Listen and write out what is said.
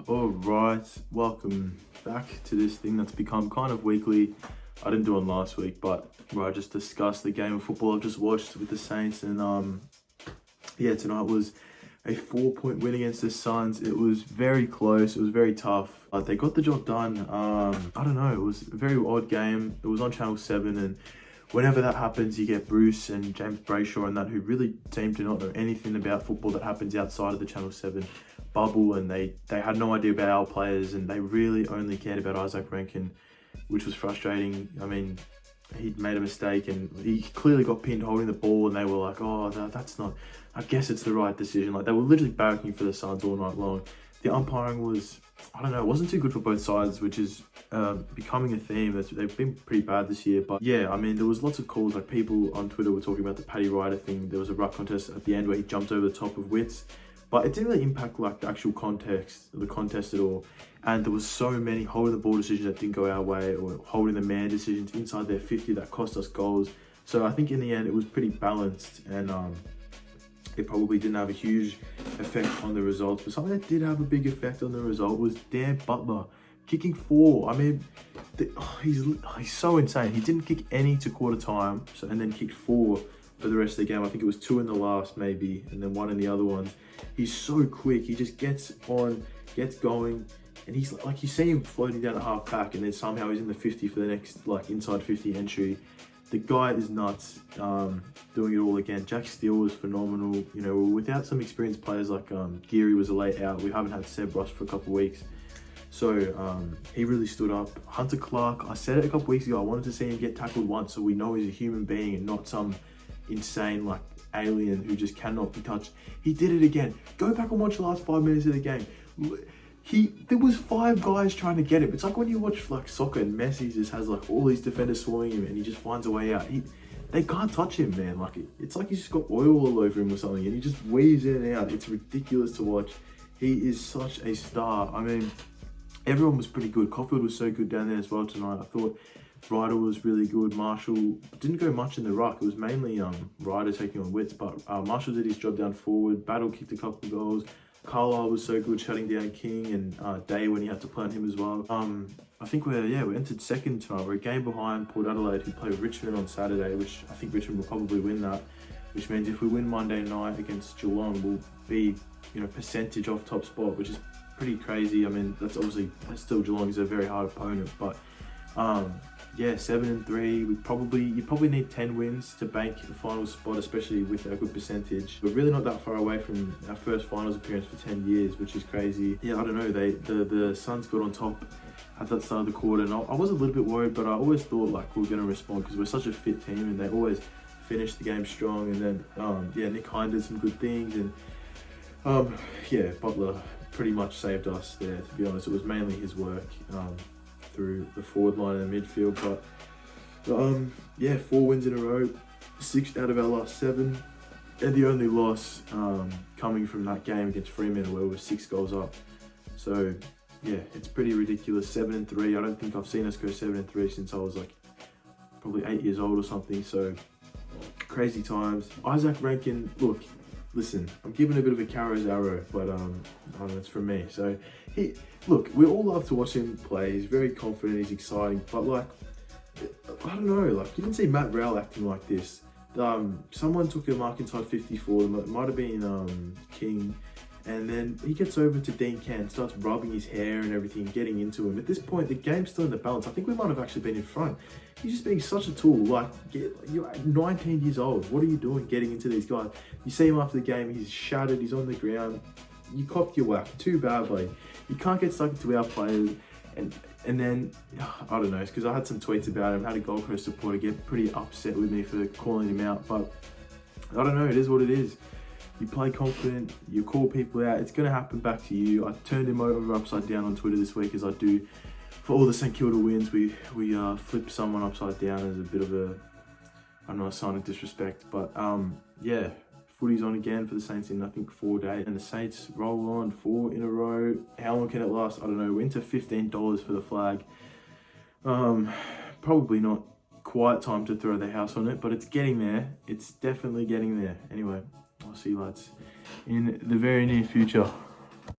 All right, welcome back to this thing that's become kind of weekly. I didn't do one last week, but where I just discussed the game of football I've just watched with the Saints, and tonight was a 4-point win against the Suns. It was very close. It was very tough. They got the job done. I don't know. It was a very odd game. It was on Channel 7, and whenever that happens, you get Bruce and James Brayshaw and that, who really seem to not know anything about football that happens outside of the Channel 7 bubble, and they had no idea about our players, and they really only cared about Isaac Rankine, which was frustrating. I mean, he made a mistake and he clearly got pinned holding the ball, and they were like, oh, that's not, I guess it's the right decision. Like, they were literally barracking for the Suns all night long. The umpiring was, I don't know, it wasn't too good for both sides, which is becoming a theme. They've been pretty bad this year. But yeah, I mean, there was lots of calls. Like, people on Twitter were talking about the Paddy Ryder thing. There was a ruck contest at the end where he jumped over the top of Wits, but it didn't really impact like the actual context of the contest at all. And there was so many holding the ball decisions that didn't go our way, or holding the man decisions inside their 50 that cost us goals. So I think in the end it was pretty balanced, and it probably didn't have a huge effect on the results. But something that did have a big effect on the result was Dan Butler kicking 4. I mean, he's so insane. He didn't kick any to quarter time, and then kicked 4 for the rest of the game. I think it was 2 in the last maybe, and then 1 in the other ones. He's so quick. He just gets on, gets going, and he's like, you see him floating down a half back, and then somehow he's in the 50 for the next like inside 50 entry. The guy is nuts, doing it all again. Jack Steele was phenomenal. You know, without some experienced players like Geary was a late out. We haven't had Seb Ross for a couple of weeks. So he really stood up. Hunter Clark, I said it a couple of weeks ago, I wanted to see him get tackled once so we know he's a human being and not some insane like alien who just cannot be touched. He did it again. Go back and watch the last 5 minutes of the game. There was 5 guys trying to get him. It's like when you watch like soccer and Messi just has like all these defenders swarming him and he just finds a way out. They can't touch him, man. Like, it's like he's just got oil all over him or something, and he just weaves in and out. It's ridiculous to watch. He is such a star. I mean, everyone was pretty good. Caulfield was so good down there as well tonight. I thought Ryder was really good. Marshall didn't go much in the ruck. It was mainly Ryder taking on Wits, but Marshall did his job down forward. Battle kicked a couple of goals. Callout was so good shutting down King, and Day when he had to play on him as well. I think we entered second tonight. We're a game behind Port Adelaide, who play Richmond on Saturday, which I think Richmond will probably win that, which means if we win Monday night against Geelong, we'll be, percentage off top spot, which is pretty crazy. I mean, that's still Geelong is a very hard opponent, but 7-3. You probably need 10 wins to bank the final spot, especially with a good percentage. We're really not that far away from our first finals appearance for 10 years, which is crazy. Yeah, I don't know. The Suns got on top at that start of the quarter, and I was a little bit worried, but I always thought like we were going to respond because we're such a fit team, and they always finish the game strong. And then Nick Hine did some good things, and Butler pretty much saved us there. To be honest, it was mainly his work through the forward line and the midfield. But 4 wins in a row, 6 out of our last 7, and the only loss coming from that game against Fremantle where we were 6 goals up. So yeah, it's pretty ridiculous. 7-3. I don't think I've seen us go 7-3 since I was like probably 8 years old or something. So crazy times. Isaac Rankine, look, listen, I'm giving a bit of a Carrow's arrow, but that's from me. So we all love to watch him play. He's very confident, he's exciting, but like, I don't know, like, you didn't see Matt Rowell acting like this. Someone took a mark inside 54, it might have been King, and then he gets over to Dean Kent, starts rubbing his hair and everything, getting into him. At this point, the game's still in the balance. I think we might have actually been in front. He's just being such a tool. Like, you're 19 years old. What are you doing getting into these guys? You see him after the game, he's shattered, he's on the ground. You copped your whack too badly. You can't get stuck into our players. And then, I don't know, it's because I had some tweets about him, had a Gold Coast supporter get pretty upset with me for calling him out, but I don't know, it is what it is. You play confident, you call people out, it's going to happen back to you. I turned him over upside down on Twitter this week, as I do for all the St Kilda wins. We flip someone upside down as a bit of a sign of disrespect, but footy's on again for the Saints in I think 4 days, and the Saints roll on 4 in a row. How long can it last? I don't know. We're into $15 for the flag. Probably not quite time to throw the house on it, but it's getting there. It's definitely getting there. Anyway, I'll see you lads in the very near future.